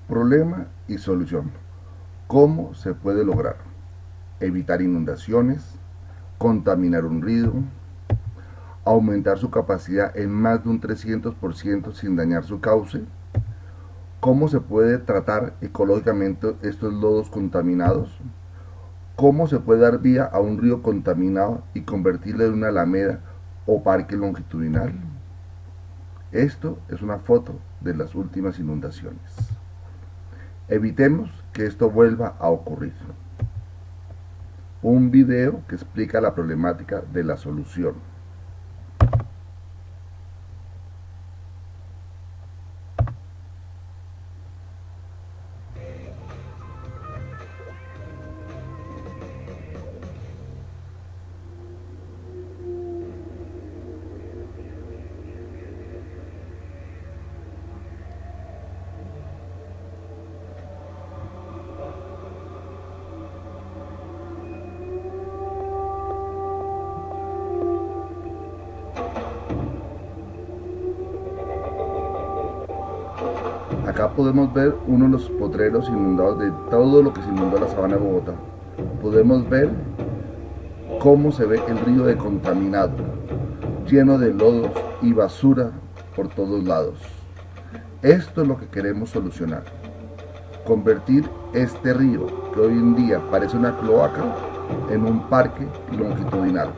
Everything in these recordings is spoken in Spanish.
Problema y solución. ¿Cómo se puede lograr? Evitar inundaciones, contaminar un río, aumentar su capacidad en más de un 300% sin dañar su cauce. ¿Cómo se puede tratar ecológicamente estos lodos contaminados? ¿Cómo se puede dar vía a un río contaminado y convertirlo en una alameda o parque longitudinal? Esto es una foto de las últimas inundaciones. Evitemos que esto vuelva a ocurrir. Un video que explica la problemática de la solución. Acá podemos ver uno de los potreros inundados de todo lo que se inundó la sabana de Bogotá. Podemos ver cómo se ve el río de contaminado, lleno de lodos y basura por todos lados. Esto es lo que queremos solucionar. Convertir este río, que hoy en día parece una cloaca, en un parque longitudinal.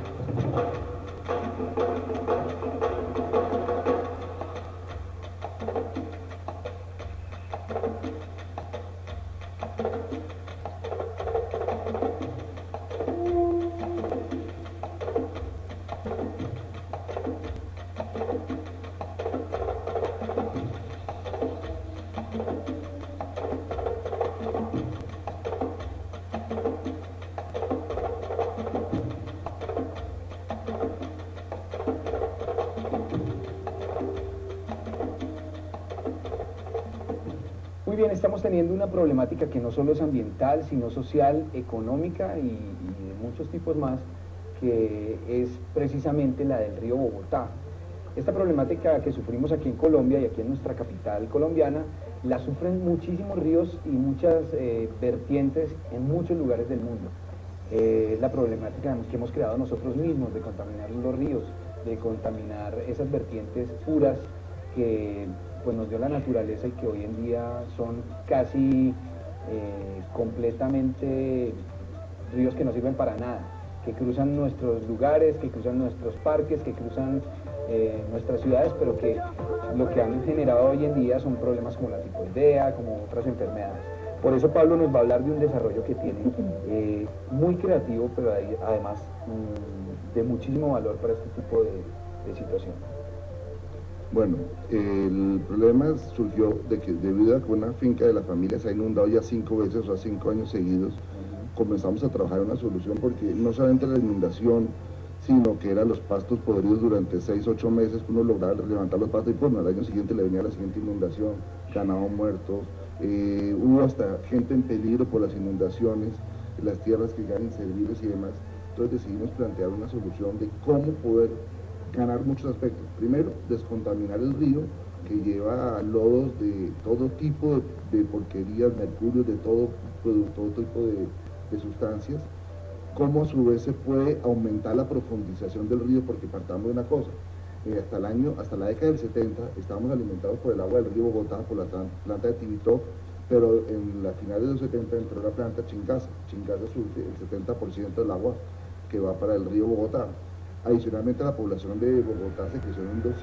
Muy bien, estamos teniendo una problemática que no solo es ambiental, sino social, económica y de muchos tipos más, que es precisamente la del río Bogotá. Esta problemática que sufrimos aquí en Colombia y aquí en nuestra capital colombiana, la sufren muchísimos ríos y muchas vertientes en muchos lugares del mundo. La problemática que hemos creado nosotros mismos de contaminar los ríos, de contaminar esas vertientes puras que pues nos dio la naturaleza y que hoy en día son casi completamente ríos que no sirven para nada, que cruzan nuestros lugares, que cruzan nuestros parques, que cruzan nuestras ciudades, pero que lo que han generado hoy en día son problemas como la tifoidea, como otras enfermedades. Por eso Pablo nos va a hablar de un desarrollo que tiene muy creativo, pero además de muchísimo valor para este tipo de situación. Bueno, el problema surgió de que debido a que una finca de la familia se ha inundado ya 5 veces, o sea, 5 años seguidos, comenzamos a trabajar en una solución porque no solamente la inundación, sino que eran los pastos podridos durante 6, 8 meses, que uno lograba levantar los pastos y pues al año siguiente le venía la siguiente inundación, ganado muerto, hubo hasta gente en peligro por las inundaciones, las tierras que quedan inservibles y demás. Entonces decidimos plantear una solución de cómo poder ganar muchos aspectos. Primero, descontaminar el río, que lleva lodos de todo tipo de porquerías, mercurio, de todo tipo de sustancias. Cómo a su vez se puede aumentar la profundización del río, porque partamos de una cosa, hasta la década del 70 estábamos alimentados por el agua del río Bogotá, por la planta de Tibito, pero en la final de los 70 entró la planta Chingaza. Chingaza surte el 70% del agua que va para el río Bogotá. Adicionalmente, la población de Bogotá se creció en un 250%,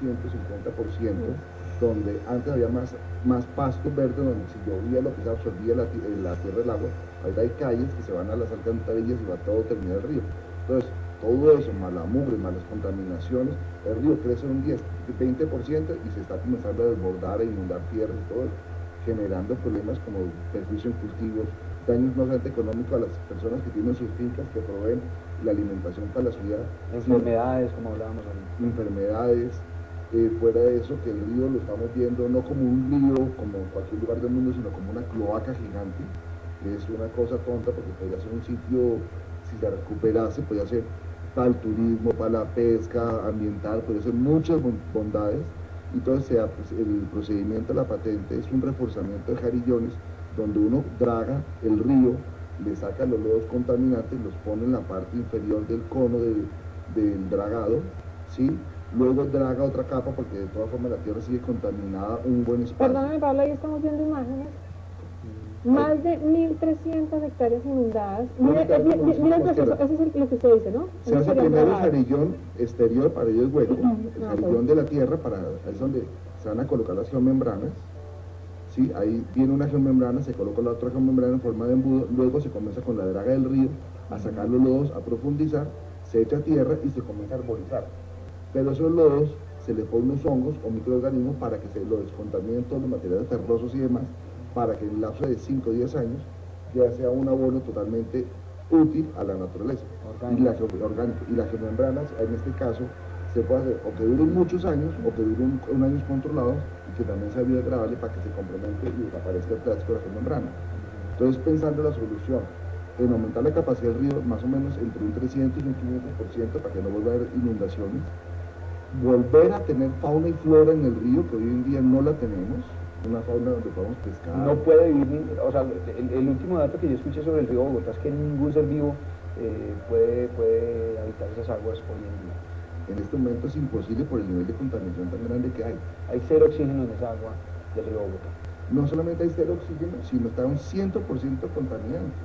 donde antes había más pasto verde, donde si llovía lo que se absorbía la tierra del agua. Ahora hay calles que se van a las alcantarillas y va todo terminar el río. Entonces, todo eso, más la mugre, más las contaminaciones, el río crece un 10-20% y se está comenzando a desbordar, a inundar tierras y todo eso, generando problemas como perjuicio en cultivos, daños no solamente económicos a las personas que tienen sus fincas, que proveen la alimentación para la ciudad. Enfermedades, como hablábamos ahorita. Enfermedades, fuera de eso, que el río lo estamos viendo no como un río, como en cualquier lugar del mundo, sino como una cloaca gigante, que es una cosa tonta, porque podría ser un sitio, si se recuperase, podría ser para el turismo, para la pesca ambiental, podría ser muchas bondades, Y entonces pues, el procedimiento de la patente es un reforzamiento de jarillones donde uno draga el río, le saca los lodos contaminantes, los pone en la parte inferior del cono del dragado, ¿sí? Luego draga otra capa porque de todas formas la tierra sigue contaminada un buen espacio. Perdóname, Pablo, ahí estamos viendo imágenes. Más de 1.300 hectáreas inundadas. Mira el proceso, eso es lo que usted dice, ¿no? Se hace primero el jarillón exterior, para ello es hueco, el jarillón de la tierra, es donde se van a colocar las geomembranas. ¿Sí? Ahí viene una geomembrana, se coloca la otra geomembrana en forma de embudo, luego se comienza con la draga del río a sacar los lodos, a profundizar, se echa tierra y se comienza a arborizar. Pero esos lodos se les ponen unos hongos o microorganismos para que se lo descontaminen todos los materiales ferrosos y demás, para que en el lapso de 5 o 10 años ya sea un abono totalmente útil a la naturaleza. Orgánico. Y las geomembranas, en este caso, se puede hacer o que duren muchos años o que duren años controlados y que también sea biodegradable para que se complemente y desaparezca el plástico de la geomembrana. Entonces, pensando en la solución, en aumentar la capacidad del río más o menos entre un 300 y un 500% para que no vuelva a haber inundaciones, volver a tener fauna y flora en el río, que hoy en día no la tenemos, una fauna donde podamos pescar. No puede vivir, o sea, el último dato que yo escuché sobre el río Bogotá es que ningún ser vivo puede habitar esas aguas hoy en día. En este momento es imposible por el nivel de contaminación tan grande que hay. Hay cero oxígeno en esa agua del río Bogotá. No solamente hay cero oxígeno, sino está un 100% contaminante.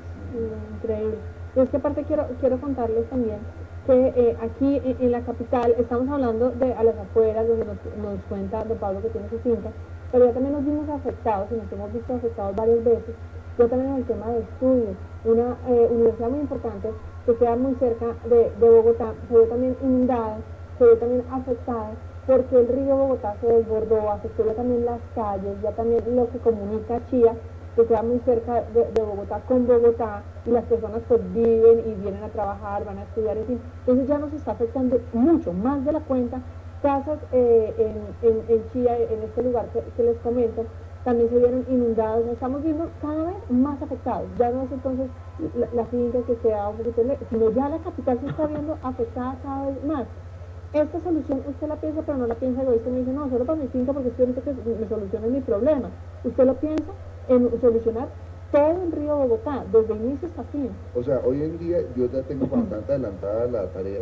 Increíble. Y es que aparte quiero contarles también que aquí en la capital, estamos hablando de a las afueras, donde nos cuenta don Pablo que tiene su finca, pero ya también nos vimos afectados y nos hemos visto afectados varias veces, yo también en el tema de estudios. Una universidad muy importante que queda muy cerca de Bogotá, se vio también inundada, se vio también afectada, porque el río Bogotá se desbordó, afectó ya también las calles, ya también lo que comunica Chía, que queda muy cerca de Bogotá con Bogotá, y las personas pues viven y vienen a trabajar, van a estudiar, en fin. Entonces ya nos está afectando mucho, más de la cuenta. Casas en Chía, en este lugar que les comento, también se vieron inundados, nos estamos viendo cada vez más afectados. Ya no es entonces la finca que queda un poquito lejos, sino ya la capital se está viendo afectada cada vez más. Esta solución usted la piensa, pero no la piensa egoísta, me dice, no, solo para mi finca porque estoy que me solucione mi problema. Usted lo piensa en solucionar todo el río Bogotá, desde inicio hasta fin. O sea, hoy en día yo ya tengo bastante adelantada la tarea,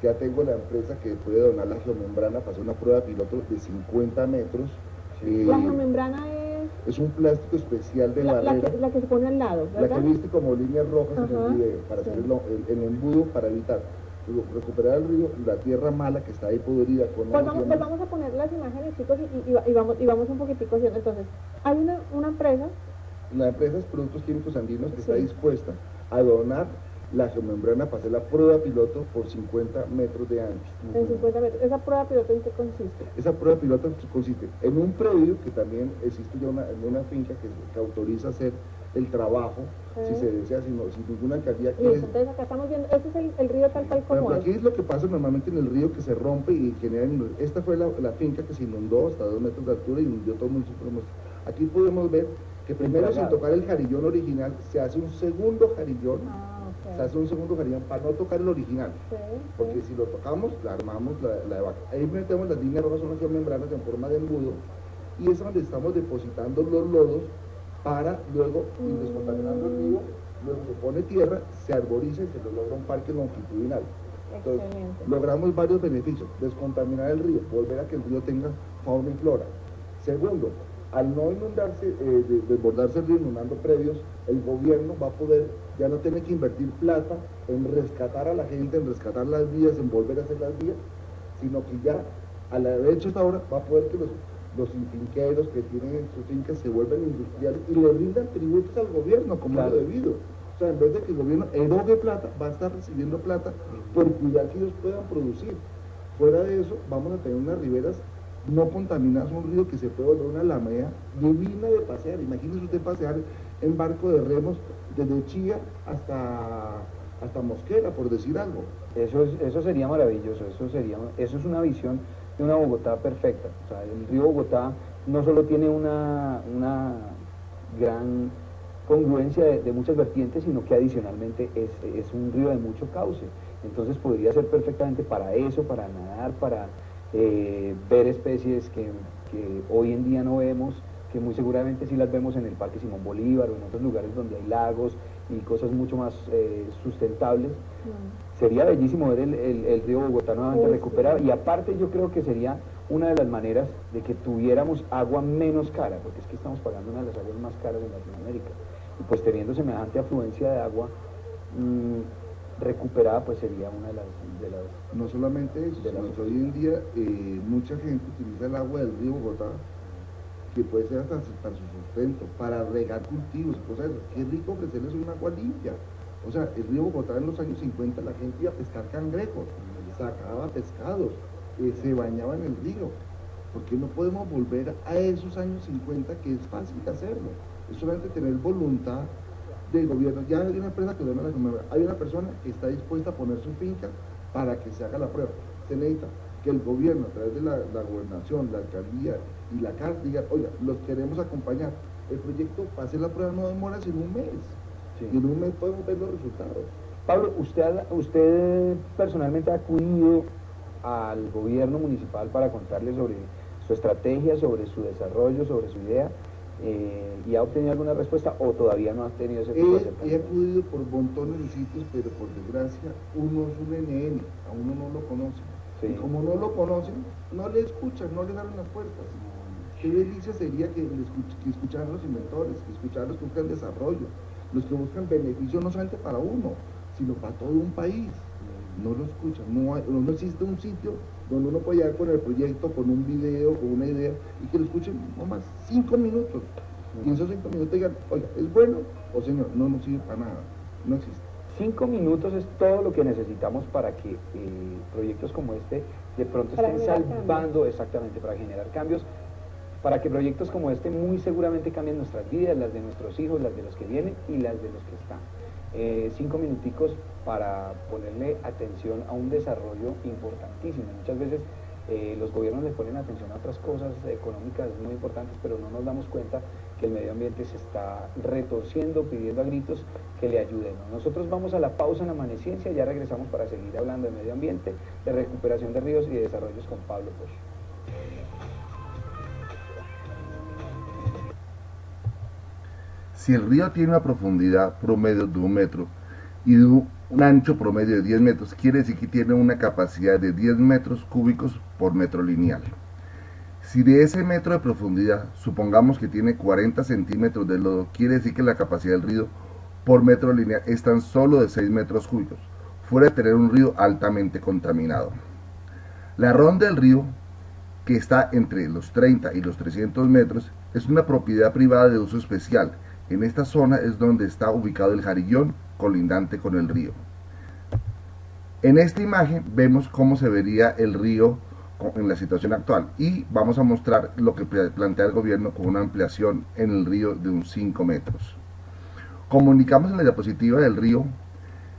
ya tengo la empresa que puede donar la geomembrana para hacer una prueba piloto de 50 metros. La geomembrana es un plástico especial de madera. La que se pone al lado, ¿verdad? La que viste como líneas rojas en el video, para hacer el embudo, para evitar recuperar el río, la tierra mala que está ahí podrida con pues vamos a poner las imágenes, chicos, y vamos un poquitico haciendo. Entonces, hay una empresa. La empresa es Productos Químicos Andinos que está dispuesta a donar la geomembrana para hacer la prueba piloto por 50 metros de ancho. En 50 metros. ¿Esa prueba piloto en qué consiste? Esa prueba piloto consiste en un predio que también existe ya una finca que autoriza hacer el trabajo, si se desea, sin ninguna alcaldía. Entonces acá estamos viendo, este es el río tal como es. Aquí es lo que pasa normalmente en el río, que se rompe y genera. Esta fue la finca que se inundó hasta 2 metros de altura y hundió todo el municipio. Aquí podemos ver que primero, sin tocar el jarillón original, se hace un segundo jarillón. Se hace un segundo jarillón para no tocar el original, porque si lo tocamos, la armamos la de vaca. Ahí metemos las líneas rojas, son las membranas en forma de embudo, y es donde estamos depositando los lodos para luego, descontaminando el río, luego se pone tierra, se arboriza y se logra un parque longitudinal. Entonces, logramos varios beneficios: descontaminar el río, volver a que el río tenga fauna y flora. Segundo, al no inundarse, desbordarse el río inundando predios, el gobierno va a poder, ya no tiene que invertir plata en rescatar a la gente, en rescatar las vías, en volver a hacer las vías, sino que ya, al haber hecho esta obra, va a poder que los finqueros que tienen en sus fincas se vuelvan industriales y le rindan tributos al gobierno, como lo debido. O sea, en vez de que el gobierno erogue plata, va a estar recibiendo plata por cuidar que ellos puedan producir. Fuera de eso, vamos a tener unas riberas no contaminadas, un río que se puede volver una alameda divina de pasear. Imagínese usted pasear en barco de remos desde Chía hasta Mosquera, por decir algo. Eso sería maravilloso, eso es una visión de una Bogotá perfecta. O sea, el río Bogotá no solo tiene una gran congruencia de muchas vertientes, sino que adicionalmente es un río de mucho cauce. Entonces podría ser perfectamente para eso, para nadar, para ver especies que hoy en día no vemos, que muy seguramente sí las vemos en el Parque Simón Bolívar o en otros lugares donde hay lagos y cosas mucho más sustentables. Sería bellísimo ver el río Bogotá nuevamente recuperado, y aparte yo creo que sería una de las maneras de que tuviéramos agua menos cara, porque es que estamos pagando una de las aguas más caras en Latinoamérica, y pues teniendo semejante afluencia de agua recuperada, pues sería una de las... No solamente eso, sino que hoy en día mucha gente utiliza el agua del río Bogotá, que puede ser hasta para su sustento, para regar cultivos y cosas de esas. Qué rico ofrecerles un agua limpia. O sea, el río Bogotá en los años 50 la gente iba a pescar cangrejos, sacaba pescados, se bañaba en el río. ¿Por qué no podemos volver a esos años 50 que es fácil hacerlo? Es solamente tener voluntad del gobierno. Ya hay una empresa que duerme la comunidad, hay una persona que está dispuesta a poner su finca para que se haga la prueba. Se necesita que el gobierno, a través de la gobernación, la alcaldía y la CAR, diga, oiga, los queremos acompañar. El proyecto para hacer la prueba no demora sino un mes. Sí. Y en un mes podemos ver los resultados. Pablo, usted personalmente ha acudido al gobierno municipal para contarle sobre su estrategia, sobre su desarrollo, sobre su idea, y ha obtenido alguna respuesta, o todavía no ha tenido ese tipo de acercamiento? He acudido por montones de sitios, pero por desgracia uno es un NN, a uno no lo conocen. Sí. Y como no lo conocen, no le escuchan, no le abren las puertas. Qué delicia sería que escucharan los inventores, que escucharan los que buscan desarrollo, los que buscan beneficio no solamente para uno, sino para todo un país. No lo escuchan, no existe un sitio donde uno pueda llegar con el proyecto, con un video, con una idea, y que lo escuchen nomás 5 minutos. Y en esos 5 minutos digan, oiga, ¿es bueno? O señor, no nos sirve para nada, no existe. 5 minutos es todo lo que necesitamos para que proyectos como este de pronto estén salvando, exactamente, para generar cambios, para que proyectos como este muy seguramente cambien nuestras vidas, las de nuestros hijos, las de los que vienen y las de los que están. 5 minuticos para ponerle atención a un desarrollo importantísimo. Muchas veces los gobiernos le ponen atención a otras cosas económicas muy importantes, pero no nos damos cuenta que el medio ambiente se está retorciendo, pidiendo a gritos que le ayuden. Nosotros vamos a la pausa en Amaneciencia, ya regresamos para seguir hablando de medio ambiente, de recuperación de ríos y de desarrollos con Pablo Bosch. Si el río tiene una profundidad promedio de 1 metro y de un ancho promedio de 10 metros, quiere decir que tiene una capacidad de 10 metros cúbicos por metro lineal. Si de ese metro de profundidad, supongamos que tiene 40 centímetros de lodo, quiere decir que la capacidad del río por metro lineal es tan solo de 6 metros cúbicos, fuera de tener un río altamente contaminado. La ronda del río, que está entre los 30 y los 300 metros, es una propiedad privada de uso especial. En esta zona es donde está ubicado el Jarillón, colindante con el río. En esta imagen vemos cómo se vería el río en la situación actual, y vamos a mostrar lo que plantea el gobierno con una ampliación en el río de unos 5 metros. Como indicamos en la diapositiva del río,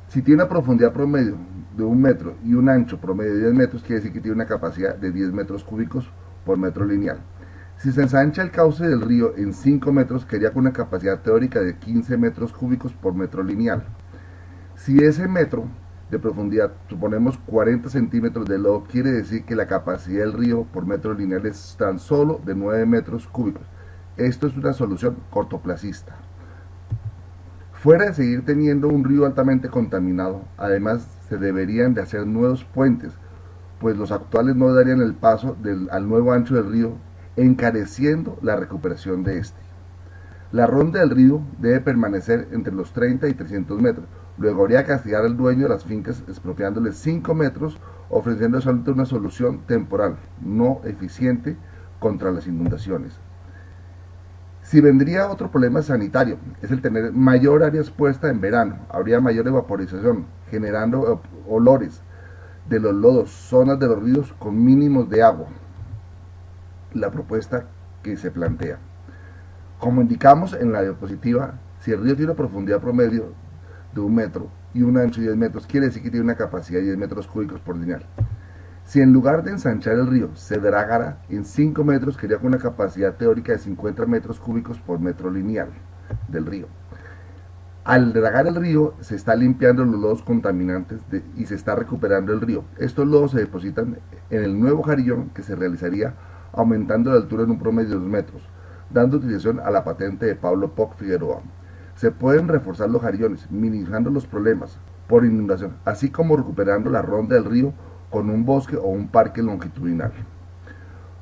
si tiene una profundidad promedio de 1 metro y un ancho promedio de 10 metros, quiere decir que tiene una capacidad de 10 metros cúbicos por metro lineal. Si se ensancha el cauce del río en 5 metros, quedaría con una capacidad teórica de 15 metros cúbicos por metro lineal. Si ese metro de profundidad, suponemos 40 centímetros de lodo, quiere decir que la capacidad del río por metro lineal es tan solo de 9 metros cúbicos. Esto es una solución cortoplacista. Fuera de seguir teniendo un río altamente contaminado, además se deberían de hacer nuevos puentes, pues los actuales no darían el paso al nuevo ancho del río, encareciendo la recuperación de este. La ronda del río debe permanecer entre los 30 y 300 metros. Luego habría que castigar al dueño de las fincas expropiándole 5 metros, ofreciendo solamente una solución temporal, no eficiente contra las inundaciones. Si vendría otro problema sanitario, es el tener mayor área expuesta en verano, habría mayor evaporización, generando olores de los lodos, zonas de los ríos con mínimos de agua. La propuesta que se plantea. Como indicamos en la diapositiva, si el río tiene una profundidad promedio de 1 metro y un ancho de 10 metros, quiere decir que tiene una capacidad de 10 metros cúbicos por lineal. Si en lugar de ensanchar el río se dragara en 5 metros, quedaría con una capacidad teórica de 50 metros cúbicos por metro lineal del río. Al dragar el río se está limpiando los lodos contaminantes y se está recuperando el río. Estos lodos se depositan en el nuevo jarillón que se realizaría aumentando la altura en un promedio de 2 metros, dando utilización a la patente de Pablo Poc Figueroa. Se pueden reforzar los jarillones, minimizando los problemas por inundación, así como recuperando la ronda del río con un bosque o un parque longitudinal.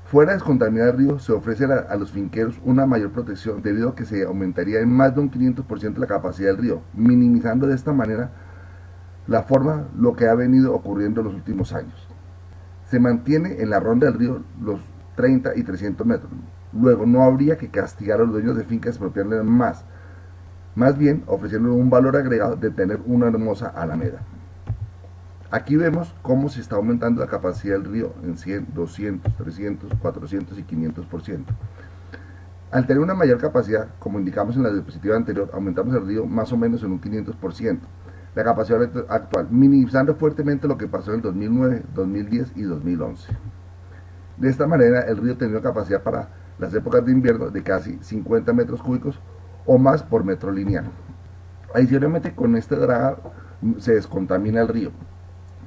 Fuera de descontaminar el río, se ofrece a los finqueros una mayor protección debido a que se aumentaría en más de un 500% la capacidad del río, minimizando de esta manera lo que ha venido ocurriendo en los últimos años. Se mantiene en la ronda del río los 30 y 300 metros. Luego no habría que castigar a los dueños de fincas expropiándoles más bien ofreciéndoles un valor agregado de tener una hermosa alameda. Aquí vemos cómo se está aumentando la capacidad del río en 100, 200, 300, 400 y 500%. Al tener una mayor capacidad, como indicamos en la diapositiva anterior, aumentamos el río más o menos en un 500%. La capacidad actual, minimizando fuertemente lo que pasó en el 2009, 2010 y 2011. De esta manera, el río tenía capacidad para las épocas de invierno de casi 50 metros cúbicos o más por metro lineal. Adicionalmente, con este dragado se descontamina el río.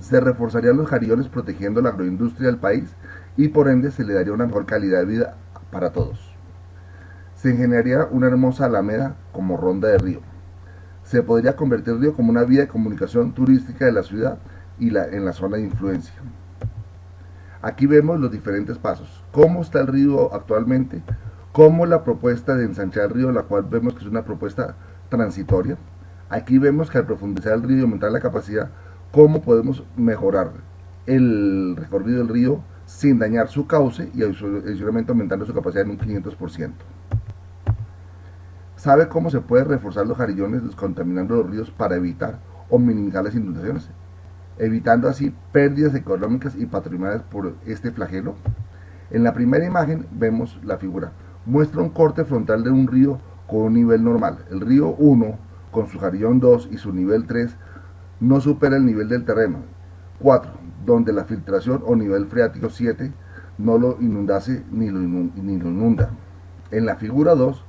Se reforzarían los jarillones protegiendo la agroindustria del país y por ende se le daría una mejor calidad de vida para todos. Se generaría una hermosa alameda como ronda de río. Se podría convertir el río como una vía de comunicación turística de la ciudad y en la zona de influencia. Aquí vemos los diferentes pasos, cómo está el río actualmente, cómo la propuesta de ensanchar el río, la cual vemos que es una propuesta transitoria. Aquí vemos que al profundizar el río y aumentar la capacidad, cómo podemos mejorar el recorrido del río sin dañar su cauce y adicionalmente aumentando su capacidad en un 500%. ¿Sabe cómo se puede reforzar los jarillones descontaminando los ríos para evitar o minimizar las inundaciones, evitando así pérdidas económicas y patrimoniales por este flagelo? En la primera imagen vemos la figura. Muestra un corte frontal de un río con un nivel normal. El río 1 con su jarillón 2 y su nivel 3 no supera el nivel del terreno. 4, donde la filtración o nivel freático 7 no lo inundase ni lo inunda. En la figura 2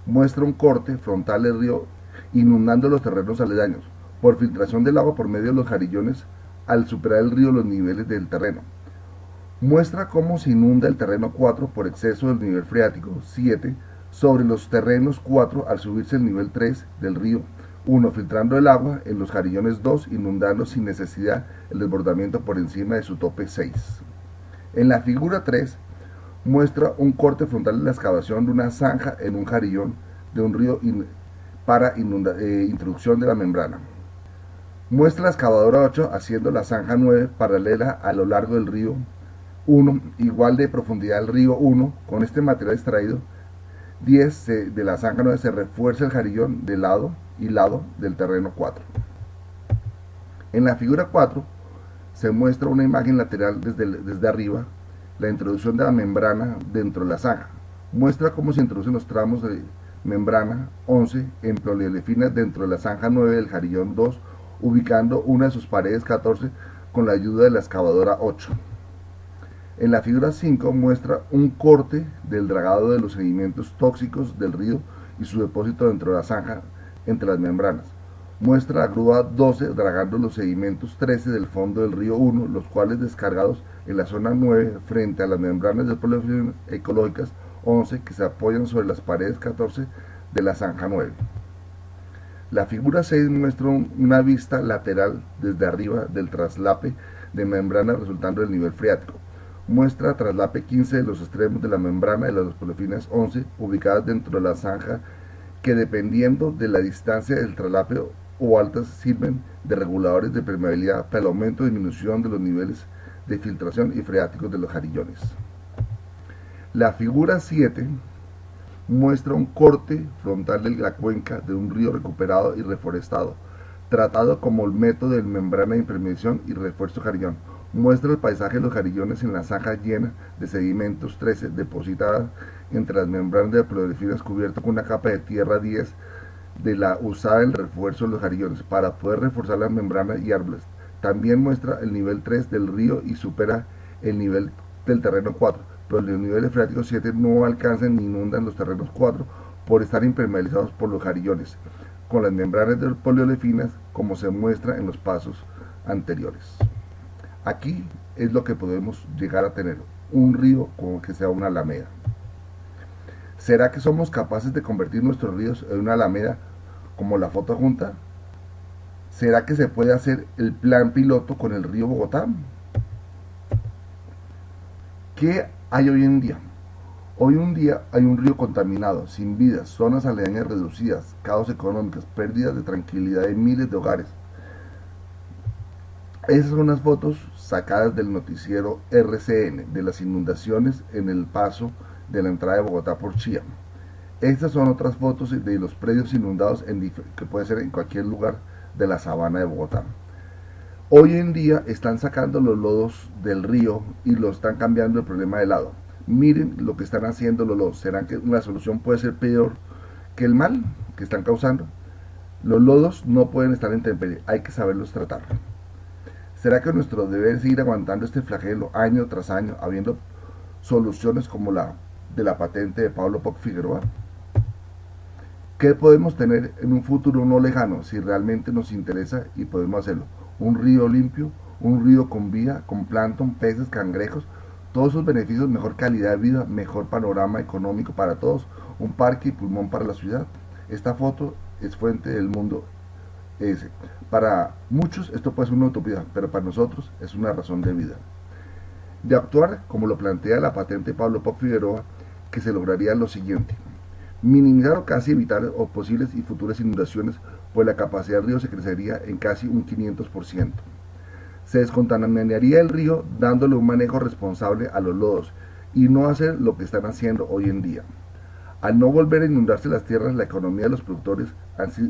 muestra un corte frontal del río inundando los terrenos aledaños por filtración del agua por medio de los jarillones al superar el río los niveles del terreno. Muestra cómo se inunda el terreno 4 por exceso del nivel freático 7 sobre los terrenos 4 al subirse el nivel 3 del río 1, filtrando el agua en los jarillones 2, inundando sin necesidad el desbordamiento por encima de su tope 6. En la figura 3 muestra un corte frontal de la excavación de una zanja en un jarillón de un río para introducción de la membrana. Muestra la excavadora 8 haciendo la zanja 9 paralela a lo largo del río 1, igual de profundidad del río 1. Con este material extraído 10 de la zanja 9 se refuerza el jarillón de lado y lado del terreno 4. En la figura 4 se muestra una imagen lateral desde arriba, la introducción de la membrana dentro de la zanja. Muestra cómo se introducen los tramos de membrana 11 en poliolefina dentro de la zanja 9 del jarillón 2, ubicando una de sus paredes 14 con la ayuda de la excavadora 8. En la figura 5 muestra un corte del dragado de los sedimentos tóxicos del río y su depósito dentro de la zanja entre las membranas. Muestra la grúa 12 dragando los sedimentos 13 del fondo del río 1, los cuales descargados en la zona 9 frente a las membranas de poliolefina ecológicas 11 que se apoyan sobre las paredes 14 de la zanja 9. La figura 6 muestra una vista lateral desde arriba del traslape de membrana resultando del nivel freático. Muestra traslape 15 de los extremos de la membrana de las poliolefinas 11 ubicadas dentro de la zanja que dependiendo de la distancia del traslape o altas sirven de reguladores de permeabilidad para el aumento o disminución de los niveles de filtración y freáticos de los jarillones. La figura 7 muestra un corte frontal de la cuenca de un río recuperado y reforestado, tratado como el método de membrana de impermeabilización y refuerzo jarillón. Muestra el paisaje de los jarillones en la zanja llena de sedimentos 13 depositada entre las membranas de poliolefina cubierto con una capa de tierra 10 de la usada en el refuerzo de los jarillones para poder reforzar las membranas y árboles. También muestra el nivel 3 del río y supera el nivel del terreno 4, pero los niveles freáticos 7 no alcanzan ni inundan los terrenos 4 por estar impermeabilizados por los jarillones. con las membranas de poliolefinas, como se muestra en los pasos anteriores. Aquí es lo que podemos llegar a tener, un río como que sea una alameda. ¿Será que somos capaces de convertir nuestros ríos en una alameda como la foto adjunta? ¿Será que se puede hacer el plan piloto con el río Bogotá? ¿Qué hay hoy en día? Hoy en día hay un río contaminado, sin vidas, zonas aledañas reducidas, caos económicos, pérdidas de tranquilidad de miles de hogares. Esas son unas fotos sacadas del noticiero RCN de las inundaciones en el paso de la entrada de Bogotá por Chía. Estas son otras fotos de los predios inundados que puede ser en cualquier lugar de la sabana de Bogotá. Hoy en día están sacando los lodos del río y lo están cambiando el problema de lado. Miren lo que están haciendo los lodos. ¿Será que una solución puede ser peor que el mal que están causando? Los lodos no pueden estar en intemperie, hay que saberlos tratar. ¿Será que nuestro deber es seguir aguantando este flagelo año tras año, habiendo soluciones como la de la patente de Pablo Poc Figueroa? ¿Qué podemos tener en un futuro no lejano si realmente nos interesa y podemos hacerlo? Un río limpio, un río con vida, con plancton, peces, cangrejos, todos esos beneficios, mejor calidad de vida, mejor panorama económico para todos, un parque y pulmón para la ciudad. Esta foto es fuente del mundo S. Para muchos esto puede ser una utopía, pero para nosotros es una razón de vida. De actuar como lo plantea la patente de Pablo Poc Figueroa, que se lograría lo siguiente: minimizar o casi evitar o posibles y futuras inundaciones, pues la capacidad del río se crecería en casi un 500%. Se descontaminaría el río dándole un manejo responsable a los lodos y no hacer lo que están haciendo hoy en día. Al no volver a inundarse las tierras, la economía de los productores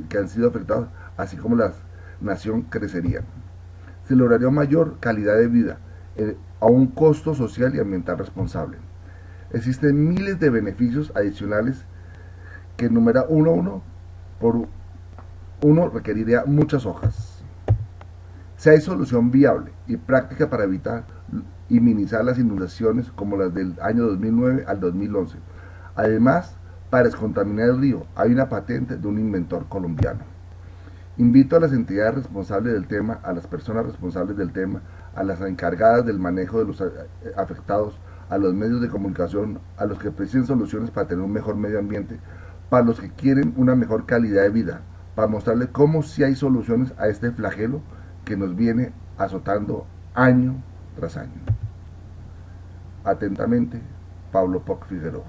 que han sido afectados, así como la nación, crecerían. Se lograría mayor calidad de vida a un costo social y ambiental responsable. Existen miles de beneficios adicionales que enumera uno a uno, por uno requeriría muchas hojas. Si hay solución viable y práctica para evitar y minimizar las inundaciones como las del año 2009 al 2011. Además, para descontaminar el río, hay una patente de un inventor colombiano. Invito a las entidades responsables del tema, a las personas responsables del tema, a las encargadas del manejo de los afectados, a los medios de comunicación, a los que precisen soluciones para tener un mejor medio ambiente, para los que quieren una mejor calidad de vida, para mostrarles cómo sí hay soluciones a este flagelo que nos viene azotando año tras año. Atentamente, Pablo Poc Figueroa.